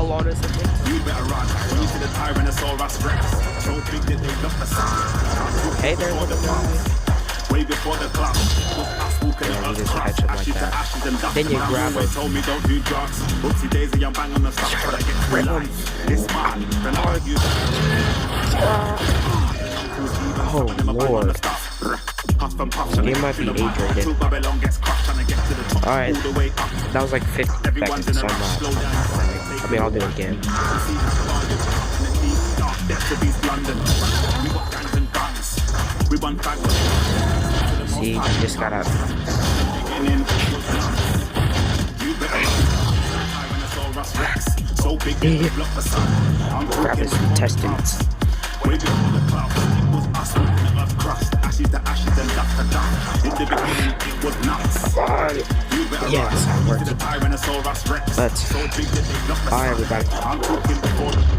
skull on us. You better run. When you see the Tyrannosaurus Rex, so big that they love the sun. Hey there, little guy. Way before the club. Yeah, you just catch him like that. Then you grab him. Told me don't do drugs. Oopsie daisy, I'm bang on the stuff, but I get free life. This man, then I argue. Oh lord. Game might be age-rated. Alright, that was like 50 seconds, so I'm not. I mean, I'll do it again. See, you just gotta... Grab his intestines. Yes, that works. Bye everybody.